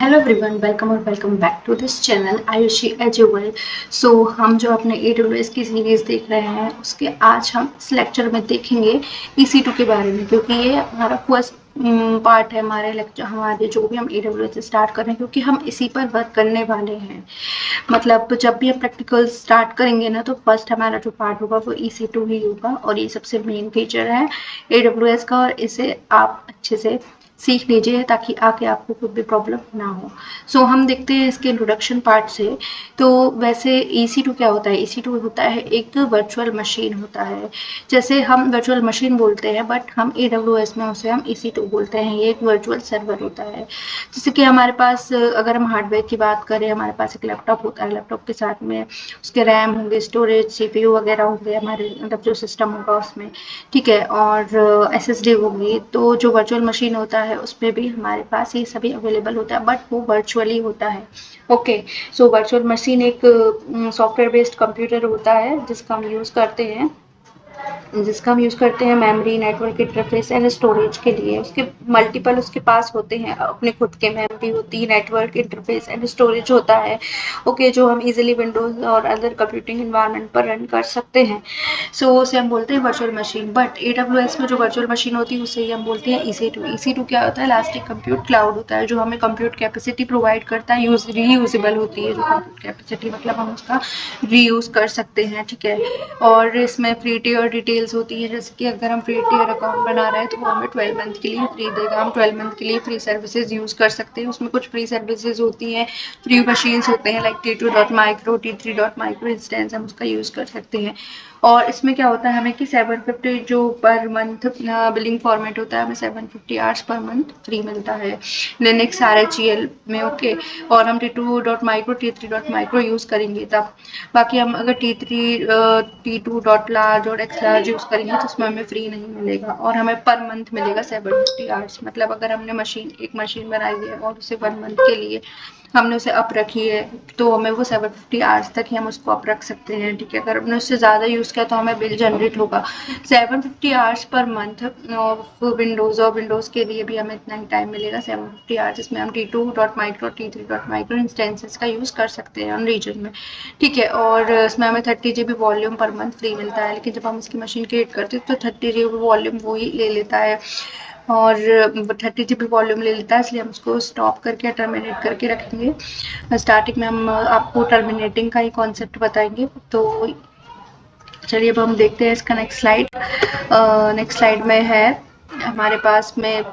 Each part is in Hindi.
हेलो एवरीवन, वेलकम और welcome back to this channel Aayushi एजुअल। सो हम जो अपने AWS की सीरीज देख रहे हैं उसके आज हम इस लेक्चर में देखेंगे EC2 के बारे में, क्योंकि ये हमारा फर्स्ट पार्ट है हमारे लेक्चर, हमारे जो भी हम AWS स्टार्ट कर रहे हैं, क्योंकि हम इसी पर वर्क करने वाले हैं। मतलब जब भी हम प्रैक्टिकल स्टार्ट करेंगे ना, तो फर्स्ट हमारा जो पार्ट होगा वो EC2 ही होगा, और ये सबसे मेन फीचर है AWS का, और इसे आप अच्छे से सीख लीजिए ताकि आगे आपको कोई भी प्रॉब्लम ना हो। सो हम देखते हैं इसके इंट्रोडक्शन पार्ट से। तो वैसे EC2 क्या होता है? EC2 होता है एक वर्चुअल मशीन होता है। जैसे हम वर्चुअल मशीन बोलते हैं, बट हम AWS में उसे हम EC2 बोलते हैं। ये एक वर्चुअल सर्वर होता है। जैसे कि हमारे पास अगर हम हार्डवेयर की बात करें, हमारे पास एक लैपटॉप होता है, लैपटॉप के साथ में उसके रैम होंगे, स्टोरेज, CPU वगैरह होंगे, हमारे मतलब जो सिस्टम होगा उसमें, ठीक है, और SSD होगी। तो जो वर्चुअल मशीन होता है उसमें भी हमारे पास ये सभी अवेलेबल होता है, बट वो वर्चुअली होता है। ओके। सो वर्चुअल मशीन एक सॉफ्टवेयर बेस्ड कंप्यूटर होता है जिसका हम यूज़ करते हैं memory, network interface and storage के लिए। उसके मल्टीपल उसके पास होते हैं, अपने खुद के मेमोरी होती है, नेटवर्क इंटरफेस एंड स्टोरेज होता है। ओके, जो हम इजीली विंडोज और अदर कंप्यूटिंग इन्वायरमेंट पर रन कर सकते हैं। सो उसे हम बोलते हैं वर्चुअल मशीन। बट AWS में जो वर्चुअल मशीन होती है उसे ही हम बोलते हैं EC2। EC2 क्या होता है? इलास्टिक कंप्यूट क्लाउड होता है, जो हमें कंप्यूट कैपेसिटी प्रोवाइड करता है, रीयूजेबल होती है जो कंप्यूट कैपेसिटी, मतलब हम उसका रीयूज कर सकते हैं, ठीक है। और इसमें फ्री टियर डिटेल्स होती है, जैसे कि अगर हम फ्री टियर अकाउंट बना रहे हैं तो वो हमें 12 मंथ के लिए फ्री देगा। हम 12 मंथ के लिए फ्री सर्विसेज यूज़ कर सकते हैं। उसमें कुछ फ्री सर्विसेज होती हैं, फ्री मशीन्स होते हैं, लाइक T2.micro, T3.micro इंस्टेंस हम उसका यूज़ कर सकते हैं। और इसमें क्या होता है हमें कि 750 जो पर मंथ बिलिंग फॉर्मेट होता है, हमें 750 आवर्स पर मंथ फ्री मिलता है लिनक्स RHEL में। ओके। और हम T2.micro, T3.micro यूज़ करेंगे तब। बाकी हम अगर T2 डॉट लार्ज और एक्स लार्ज यूज़ करेंगे तो उसमें हमें फ्री नहीं मिलेगा, और हमें पर मंथ मिलेगा 750 आवर्स। मतलब अगर हमने एक मशीन बनाई है और उसे 1 मंथ के लिए हमने उसे अप रखी है, तो हमें वो 750 आवर्स तक ही हम उसको अप रख सकते हैं, ठीक है। अगर हमने उससे ज़्यादा यूज़ किया तो हमें बिल जनरेट होगा 750 आवर्स पर मंथ। विंडोज़ और विंडोज़ के लिए भी हमें इतना ही टाइम मिलेगा, 750 आवर्स, जिसमें हम T2.micro, T3.micro इंस्टेंसेस का यूज़ कर सकते हैं उन रीजन में, ठीक है। और इसमें हमें 30 GB volume per month free मिलता है, लेकिन जब हम इसकी मशीन क्रिएट करते हैं तो 30 GB वॉल्यूम वो ही ले लेता है, और 30 GB वॉल्यूम ले लेता है, इसलिए हम उसको स्टॉप करके टर्मिनेट करके रखेंगे। स्टार्टिंग में हम आपको टर्मिनेटिंग का ही कॉन्सेप्ट बताएंगे। तो चलिए अब हम देखते हैं इसका नेक्स्ट स्लाइड। नेक्स्ट स्लाइड में है हमारे पास में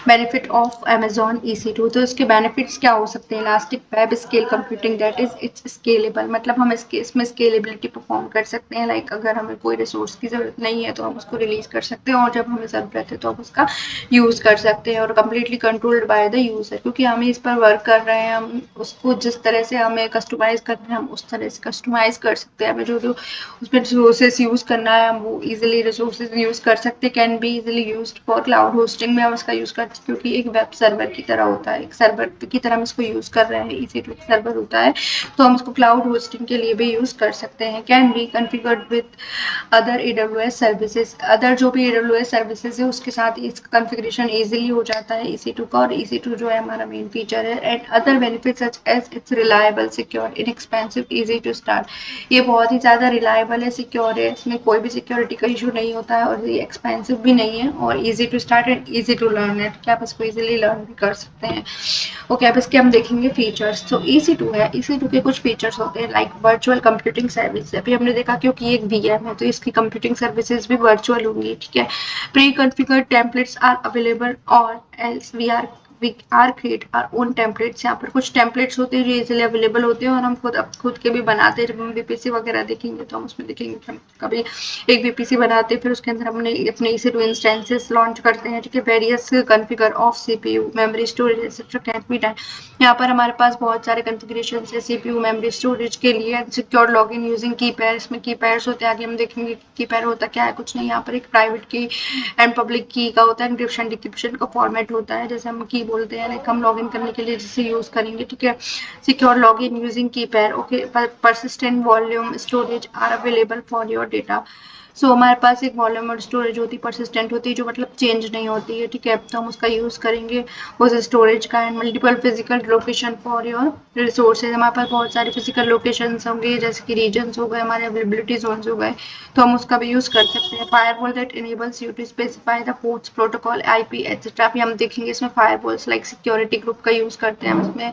बेनिफिट ऑफ Amazon EC2। तो इसके बेनिफिट्स क्या हो सकते हैं? Elastic web scale computing, that is it's scalable, मतलब हम इसमें स्केलेबिलिटी परफॉर्म कर सकते हैं। लाइक अगर हमें कोई रिसोर्स की जरूरत नहीं है तो हम उसको रिलीज कर सकते हैं, और जब हमें जरूरत है तो हम उसका यूज कर सकते हैं। और completely controlled by the user, क्योंकि हम इस पर वर्क कर रहे हैं, हम उसको जिस तरह से हमें कस्टमाइज करना है हम उस तरह से कस्टमाइज कर सकते हैं। हमें जो जो उसमें रिसोर्सेज यूज करना है हम वो इजिली रिसोर्सेज यूज कर सकते हैं। Can be easily use for cloud hosting में हम इसका यूज करते हैं, क्योंकि एक वेब सर्वर की तरह होता है, एक सर्वर की तरह हम इसको यूज कर रहे हैं। EC2 एक सर्वर होता है, तो हम इसको क्लाउड होस्टिंग के लिए भी यूज कर सकते हैं। Can be configured with other AWS services, other जो भी AWS सर्विसेज है उसके साथ इसका कॉन्फ़िगरेशन इजीली हो जाता है EC2 का। और EC2 जो है हमारा मेन फीचर है। And other benefits such as it's reliable, secure, inexpensive, easy to start. ये बहुत ही ज़्यादा रिलायबल है, सिक्योर है, इसमें कोई भी सिक्योरिटी का इशू नहीं होता है, और ये एक्सपेंसिव भी नहीं है, और easy to start and easy to learn है, कि आप इसको इजीली लर्न भी कर सकते हैं। ओके, अब इसके हम देखेंगे फीचर्स। तो EC2 है, EC2 के कुछ फीचर्स होते हैं लाइक वर्चुअल कंप्यूटिंग सर्विस। अभी हमने देखा क्योंकि ये एक VM है तो इसकी कंप्यूटिंग सर्विसेज भी वर्चुअल होंगी, ठीक है। Preconfigured templates are available, or else we are create our own templates. यहाँ पर कुछ टेम्पलेट्स होते हैं जो इजीली अवेलेबल होते हैं, और हम खुद के भी बनाते हैं। जब हम VPC वगैरह देखेंगे तो हम उसमें देखेंगे कि हम कभी एक VPC बनाते हैं, फिर उसके अंदर हमने अपने EC2 इंस्टेंसेस लॉन्च करते हैं, ठीक है। Various configure of CPU, memory, storage etcetera can be done. यहाँ पर हमारे पास बहुत सारे कॉन्फ़िगरेशन है CPU, मेमोरी, स्टोरेज के लिए। सिक्योर लॉगिन यूजिंग की पैर, इसमें की पैर्स होते हैं, आगे हम देखेंगे की पैर होता क्या है, कुछ नहीं। यहाँ पर एक प्राइवेट की एंड पब्लिक की का होता है, एनक्रिप्शन डिक्रिप्शन का फॉर्मेट होता है, जैसे हम की बोलते हैं, लाइक हम लॉगिन करने के लिए जिसे यूज करेंगे, ठीक है। Secure login using key pair, okay. Persistent volume storage are available for your data. So हमारे पास एक वॉल्यूम और स्टोरेज होती है, परसिस्टेंट होती है, जो मतलब चेंज नहीं होती है, ठीक है। तो हम उसका यूज़ करेंगे उस स्टोरेज का। And multiple physical location for your resources, हमारे पास बहुत सारे फिजिकल लोकेशंस होंगे, जैसे कि रीजन्स हो गए, हमारे अवेलेबिलिटी जोन्स हो गए, तो हम उसका भी यूज़ कर सकते हैं। Firewall that enables you to specify the ports protocol IP etcetera. अभी हम देखेंगे इसमें फायरवॉल्स लाइक सिक्योरिटी ग्रुप का यूज़ करते हैं हम इसमें।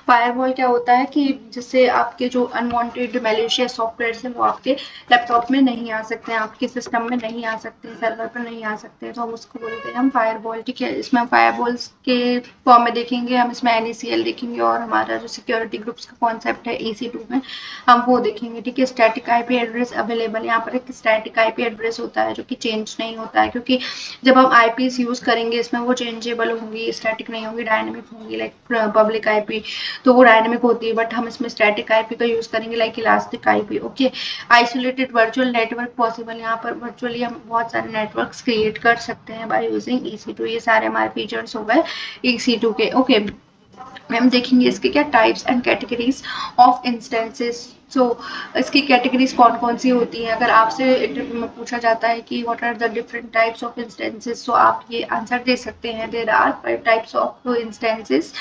फायरवॉल क्या होता है कि जिससे आपके जो अनवांटेड मैलिशियस सॉफ्टवेयर हैं वो आपके लैपटॉप में नहीं आ सकते हैं, आपके सिस्टम में नहीं आ सकते, सर्वर पर नहीं आ सकते, तो हम उसको बोलते हैं हम फायरवॉल, ठीक है। इसमें हम फायरवॉल्स के फॉर्म में देखेंगे, हम इसमें NACL देखेंगे, और हमारा जो सिक्योरिटी ग्रुप्स का कॉन्सेप्ट है EC2 में हम वो देखेंगे, ठीक है। स्टैटिक आईपी एड्रेस अवेलेबल, यहाँ पर एक स्टैटिक आईपी एड्रेस होता है जो कि चेंज नहीं होता है, क्योंकि जब हम आईपीस यूज करेंगे इसमें वो चेंजेबल होंगी, स्टैटिक नहीं होंगी, डायनेमिक होंगी, लाइक पब्लिक आईपी तो वो डायनेमिक होती है, बट हम इसमें स्टैटिक आईपी का यूज करेंगे like elastic IP, okay. Isolated virtual network possible, यहाँ पर वर्चुअली हम बहुत सारे नेटवर्क्स क्रिएट कर सकते हैं बाय यूजिंग EC2। ये सारे हमारे फीचर्स हो गए EC2 के, ओके। हम देखेंगे इसके क्या types and categories of instances. So इसकी कैटेगरीज कौन कौन सी होती हैं, अगर आपसे इंटरव्यू में पूछा जाता है कि what are the different types of instances, तो आप ये आंसर दे सकते हैं, there are 5 types of instances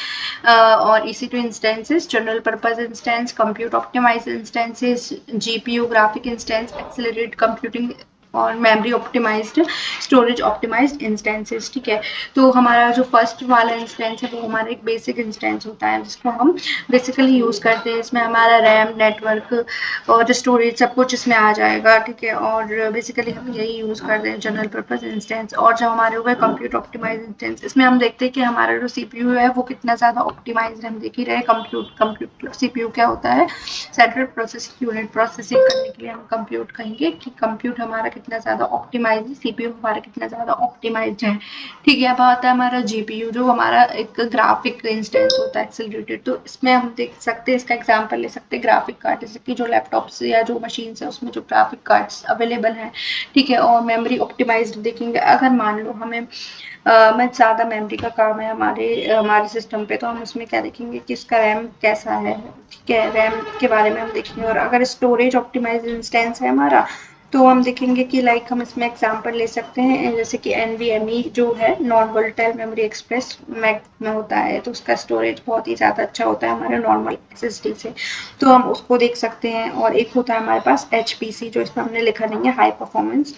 or EC2 instances: general purpose instance, compute optimize instances, GPU graphic instance, accelerated computing और memory optimized, storage optimized instances, ठीक है। तो हमारा जो फर्स्ट वाला इंस्टेंस है वो हमारा एक बेसिक इंस्टेंस होता है, जिसको हम बेसिकली यूज करते हैं। इसमें हमारा रैम, नेटवर्क और स्टोरेज सब कुछ इसमें आ जाएगा, ठीक है। और बेसिकली हम यही यूज करते हैं, जनरल पर्पज इंस्टेंस। और जब हमारे हो गए कंप्यूट ऑप्टिमाइज इंस्टेंस, इसमें हम देखते हैं कि हमारा जो CPU है वो कितना ज्यादा ऑप्टिमाइज है। हम देख ही रहे कंप्यूट CPU क्या होता है, सेंट्रल प्रोसेसिंग यूनिट। प्रोसेसिंग करने के लिए हम कंप्यूट कहेंगे कि कंप्यूट हमारा कितना ज्यादा ऑप्टिमाइज है, CPU हमारा कितना ज्यादा ऑप्टिमाइज है, ठीक है। अब आता है हमारा GPU, जो हमारा एक ग्राफिक इंस्टेंस होता है, एक्सेलरेटेड। तो इसमें हम देख सकते हैं, इसका एग्जांपल ले सकते हैं ग्राफिक कार्ड, जैसे कि जो लैपटॉप्स या जो मशीन है उसमें जो ग्राफिक कार्ड्स अवेलेबल हैं, ठीक है। और मेमोरी ऑप्टिमाइज्ड देखेंगे, अगर मान लो हमें मैं ज़्यादा मेमोरी का काम है हमारे हमारे सिस्टम पे, तो हम उसमें क्या देखेंगे कि इसका रैम कैसा है, ठीक है। रैम के बारे में हम देखेंगे। और अगर स्टोरेज ऑप्टिमाइज इंस्टेंस है हमारा, तो हम देखेंगे कि लाइक हम इसमें एग्जांपल ले सकते हैं, जैसे कि NVMe जो है, non volatile memory express Mac में होता है, तो उसका स्टोरेज बहुत ही ज़्यादा अच्छा होता है हमारे नॉर्मल SSD से, तो हम उसको देख सकते हैं। और एक होता है हमारे पास HPC, जो इसमें हमने लिखा नहीं है, हाई परफॉर्मेंस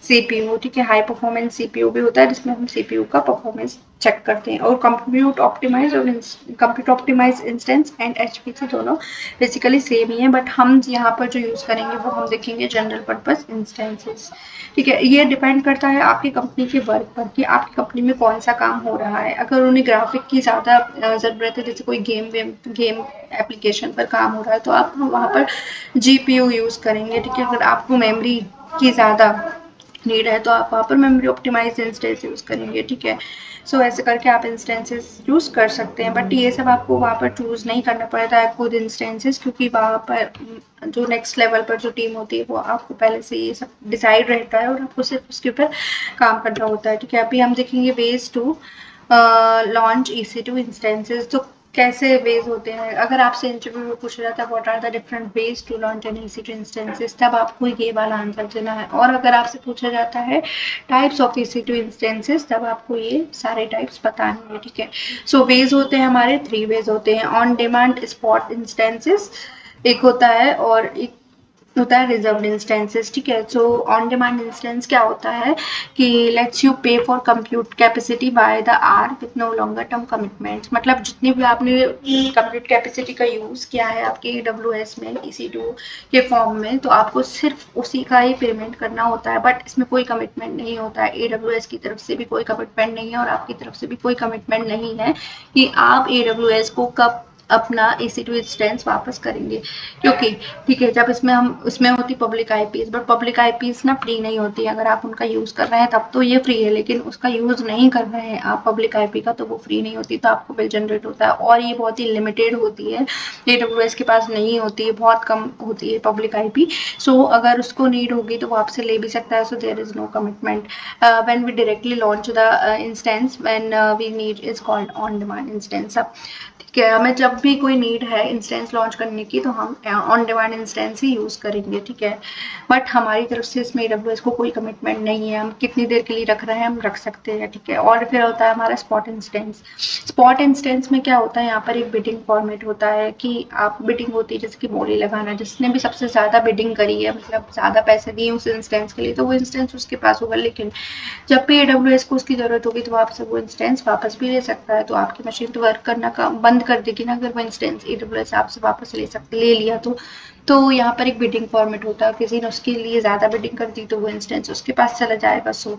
CPU, ठीक है। हाई परफॉर्मेंस CPU भी होता है जिसमें हम CPU का परफॉर्मेंस चेक करते हैं। और compute optimise instance and HPC दोनों बेसिकली सेम ही है, बट हम यहाँ पर जो यूज करेंगे वो हम देखेंगे जनरल पर्पज इंस्टेंसेस, ठीक है। ये डिपेंड करता है आपकी कंपनी के वर्क पर कि आपकी कंपनी में कौन सा काम हो रहा है। अगर उन्हें ग्राफिक की ज़्यादा ज़रूरत है, जैसे कोई गेम एप्लीकेशन पर काम हो रहा है, तो आप वहाँ पर GPU यूज़ करेंगे, ठीक है। अगर आपको मेमोरी की ज़्यादा नीड है तो आप वहाँ पर मेमोरी ऑप्टिमाइज इंस्टेंस यूज़ करेंगे, ठीक है। सो ऐसे करके आप इंस्टेंसेस यूज़ कर सकते हैं, बट ये सब आपको वहाँ पर चूज़ नहीं करना पड़ता है खुद इंस्टेंसेस, क्योंकि वहाँ पर जो नेक्स्ट लेवल पर जो टीम होती है वो आपको पहले से ये सब डिसाइड रहता है और आपको सिर्फ उसके ऊपर काम करना होता है, ठीक है। अभी हम देखेंगे veg to launch EC2 instances. तो कैसे वेज होते हैं, अगर आपसे इंटरव्यू में पूछा जाता है what are the different ways to launch an EC2 instances, तब आपको ये वाला आंसर देना है। और अगर आपसे पूछा जाता है टाइप्स ऑफ EC2 इंस्टेंसेस, तब आपको ये सारे टाइप्स बताने हैं, ठीक है। सो वेज होते हैं हमारे 3 वेज होते हैं: ऑन डिमांड स्पॉट इंस्टेंसेस एक होता है, और एक होता है रिजर्व्ड इंस्टेंसेस, ठीक है। सो ऑन डिमांड इंस्टेंस क्या होता है कि lets you pay for compute capacity by the hour with no longer term commitments. मतलब जितनी भी आपने कंप्यूट कैपेसिटी का यूज़ किया है आपके AWS में EC2 के फॉर्म में, तो आपको सिर्फ उसी का ही पेमेंट करना होता है, बट इसमें कोई कमिटमेंट नहीं होता है। AWS की तरफ से भी कोई कमिटमेंट नहीं है और आपकी तरफ से भी कोई कमिटमेंट नहीं है कि आप AWS को कब अपना EC2 इंस्टेंस वापस करेंगे, क्योंकि ठीक है, जब इसमें होती public IPs, but public IPs ना फ्री नहीं होती है। अगर आप उनका यूज कर रहे हैं तब तो ये फ्री है, लेकिन उसका यूज नहीं कर रहे हैं आप पब्लिक आईपी का, तो वो फ्री नहीं होती, तो आपको बिल जनरेट होता है। और ये बहुत ही लिमिटेड होती है, AWS के पास नहीं होती है, बहुत कम होती है पब्लिक आईपी। सो अगर उसको नीड होगी तो वो आपसे ले भी सकता है। So there is no commitment when we directly launch the instance, when we need is called on demand instance. अब ठीक है, हमें जब भी कोई नीड है इंस्टेंस लॉन्च करने की तो हम on demand instance he use करेंगे, ठीक है। बट हमारी तरफ से इसमें AWS को कोई कमिटमेंट नहीं है, हम कितनी देर के लिए रख रहे हैं हम रख सकते हैं, ठीक है। और फिर होता है हमारा स्पॉट इंस्टेंस। स्पॉट इंस्टेंस में क्या होता है, यहाँ पर एक बिडिंग फॉर्मेट होता है कि आप बिडिंग होती है जैसे कि बोली लगाना, जिसने भी सबसे ज्यादा बिडिंग करी है, मतलब ज्यादा पैसे दिए उस इंस्टेंस के लिए, तो वो इंस्टेंस उसके पास होगा। लेकिन जब भी AWS को उसकी जरूरत होगी तो आपसे वो इंस्टेंस वापस भी ले सकता है। तो आपकी मशीन तो वर्क करना का बंद कर देगी ना अगर वो इंस्टेंस AWS आपसे वापस ले लिया तो यहाँ पर एक बिडिंग फॉर्मेट होता है, किसी ने उसके लिए ज्यादा बिडिंग कर दी तो वो इंस्टेंस उसके पास चला जाएगा। So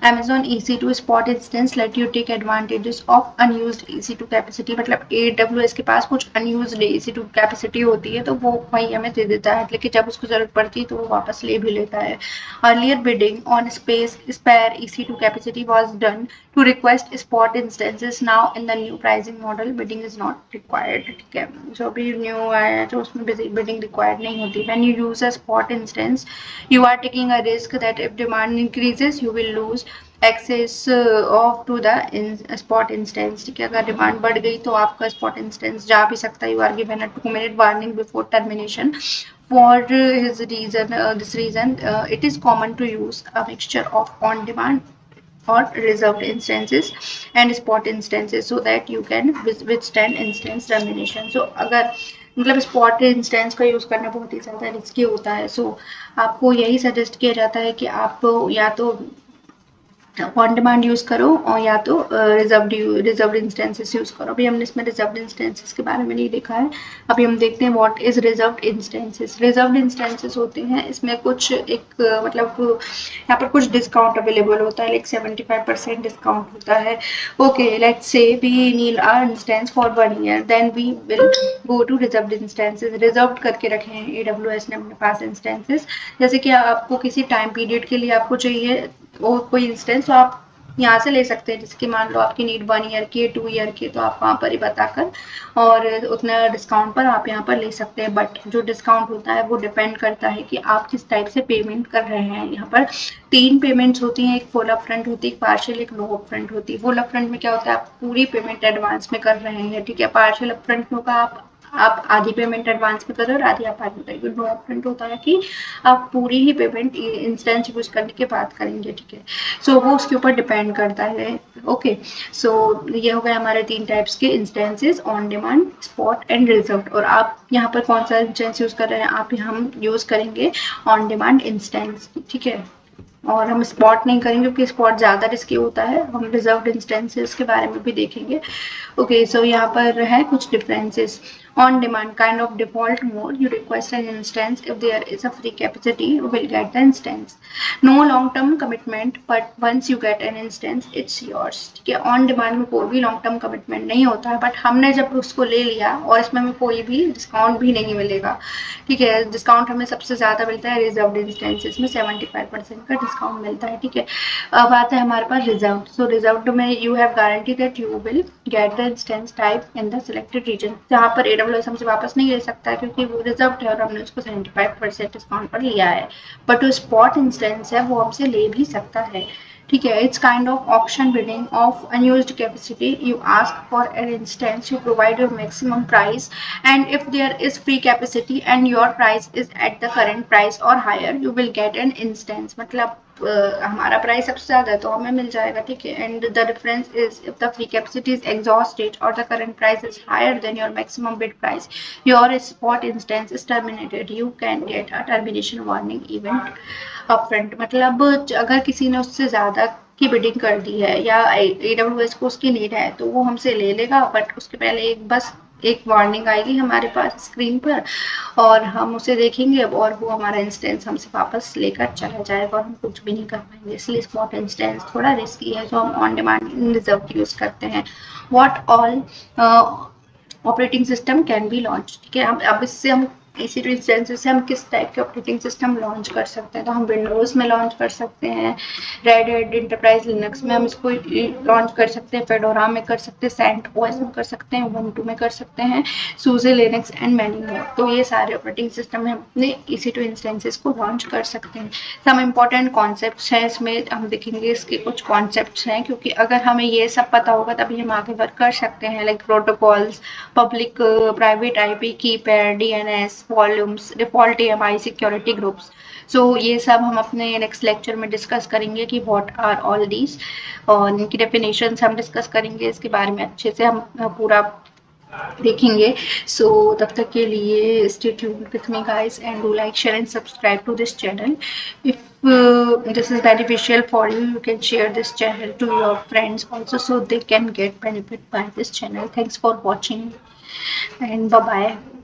Amazon EC2 spot instance let you take advantages of unused EC2 capacity, मतलब AWS के पास कुछ अनयूज्ड EC2 कैपेसिटी होती है तो वो वही हमें दे देता है, लेकिन जब उसको जरूरत पड़ती है तो वो वापस ले भी लेता है। Earlier bidding on space spare EC2 capacity was done to request spot instances. Now in the new pricing model bidding is not required, ठीक है। जो भी न्यू आया है तो उसमें bidding required नहीं होती। When you use a spot instance you are taking a risk that if demand increases you will lose access of to the spot instance, ठीक है। अगर डिमांड बढ़ गई तो आपका spot instance जा भी सकता है। You are given a 2-minute warning before termination. For this reason it is common to use a mixture of on demand or reserved instances and spot instances so that you can withstand instance termination. So अगर मतलब स्पॉट इंस्टेंस का यूज करना बहुत ही ज्यादा रिस्की होता है, सो आपको यही सजेस्ट किया जाता है कि आप या तो ऑन डिमांड यूज करो और या तो रिजर्व्ड इंस्टेंसेस यूज करो। अभी हमने इसमें रिजर्व्ड इंस्टेंसेस के बारे में नहीं देखा है, अभी हम देखते हैं what is reserved instances. Reserved instances होते हैं इसमें कुछ एक मतलब यहाँ पर कुछ डिस्काउंट अवेलेबल होता है, लाइक 75% डिस्काउंट होता है। Okay let's say we need our instance for 1 year, then we will go to reserved instances. Reserved करके रखे हैं AWS ने अपने पास इंस्टेंसेस, जैसे कि आपको किसी टाइम पीरियड के लिए आपको चाहिए और कोई इंस्टेंस तो आप यहाँ से ले सकते हैं, जिसकी मान लो आपकी नीड 1 ईयर की 2 ईयर की, तो आप वहाँ पर ही बताकर और उतना डिस्काउंट पर आप यहाँ पर ले सकते हैं। बट जो डिस्काउंट होता है वो डिपेंड करता है कि आप किस टाइप से पेमेंट कर रहे हैं। यहाँ पर 3 पेमेंट्स होती हैं, एक फुल अप फ्रंट होती है, एक पार्शियल, एक लो अप फ्रंट होती है। फुल अप फ्रंट में क्या होता है, आप पूरी पेमेंट एडवांस में कर रहे हैं, ठीक है। पार्शियल अप फ्रंट में का आप आधी पेमेंट एडवांस में कर रहे हो और आधी आप बाद में करेंगे। नो अपफ्रंट होता है कि आप पूरी ही पेमेंट इंस्टेंस यूज करने के बाद करेंगे, ठीक है। सो वो उसके ऊपर डिपेंड करता है। ओके सो ये हो गए हमारे 3 टाइप्स के instances, on demand, spot and reserved. और आप यहाँ पर कौन सा इंस्टेंस यूज कर रहे हैं, आप हम यूज करेंगे ऑन डिमांड इंस्टेंस, ठीक है। और हम स्पॉट नहीं करेंगे क्योंकि स्पॉट ज़्यादा रिस्की होता है। हम रिजर्व्ड इंस्टेंसेस के बारे में भी देखेंगे। ओके सो यहाँ पर है कुछ differences. On demand kind of default mode, you request an instance. If there is a free capacity, you will get the instance. No long term commitment, but once you get an instance, it's yours, ठीक है। ऑन डिमांड में कोई भी लॉन्ग टर्म कमिटमेंट नहीं होता है, बट हमने जब उसको ले लिया और इसमें हमें कोई भी डिस्काउंट भी नहीं मिलेगा, ठीक है। डिस्काउंट हमें सबसे ज्यादा मिलता है रिजर्व्ड इंस्टेंसेस में, 75% का डिस्काउंट मिलता है, ठीक है। अब आता है हमारे पास रिजर्व्ड। सो रिजर्व्ड में you have guarantee that you will get the instance type in the selected region. जहाँ पर AWS हमसे वापस नहीं ले सकता है क्योंकि वो रिजर्व्ड है और हमने उसको 75% डिस्काउंट पर लिया है। बट जो स्पॉट इंस्टेंस है वो हमसे ले भी सकता है, ठीक है। It's kind of option bidding of unused capacity. You ask for an instance, you provide your maximum price, and if there is free capacity and your price is at the current price or higher, you will get an instance. मतलब हमारा प्राइस सबसे ज्यादा है तो हमें मिल जाएगा, ठीक है। And the difference is if the free capacity is exhausted or the current price is higher than your maximum bid price, your spot instance is terminated, you can get a termination warning event upfront. मतलब अगर किसी ने उससे ज्यादा की बिडिंग कर दी है या AWS को उसकी नीड है तो वो हमसे ले लेगा, बट उसके पहले एक वार्निंग आएगी हमारे पास स्क्रीन पर और हम उसे देखेंगे और वो हमारा इंस्टेंस हमसे वापस लेकर चला जाएगा और हम कुछ भी नहीं कर पाएंगे। इसलिए स्पॉट इंस्टेंस थोड़ा रिस्की है, तो हम ऑन डिमांड रिजर्व यूज करते हैं। What all operating system can be launch, ठीक है। अब इससे हम EC2 इंस्टेंसेस से हम किस टाइप के ऑपरेटिंग सिस्टम लॉन्च कर सकते हैं, तो हम विंडोज़ में लॉन्च कर सकते हैं, रेड हैट एंटरप्राइज लिनक्स में हम इसको लॉन्च कर सकते हैं, फेडोरा में कर सकते हैं, सेंट ओएस में कर सकते हैं, उबुंटू में कर सकते हैं, सूजे लिनक्स एंड मैनी मोर। तो ये सारे ऑपरेटिंग सिस्टम में हम अपने EC2 इंस्टेंसेस को लॉन्च कर सकते हैं। सम इम्पॉर्टेंट कॉन्सेप्ट्स हैं इसमें, हम देखेंगे इसके कुछ कॉन्सेप्ट्स हैं, क्योंकि अगर हमें ये सब पता होगा तभी हम आगे वर्क कर सकते हैं, like protocols, public private IP, keypad, DNS, volumes, default AMI, security groups. So ये सब हम अपने नेक्स्ट लेक्चर में डिस्कस करेंगे कि व्हाट आर ऑल दीज, और इनकी डेफिनेशंस हम डिस्कस करेंगे, इसके बारे में अच्छे से हम पूरा देखेंगे। सो तब तक के लिए stay tuned with me guys and do like, share and subscribe to this channel. If this is beneficial for you, you can share this channel to your friends also, so they can get benefit by this channel. Thanks for watching and bye bye.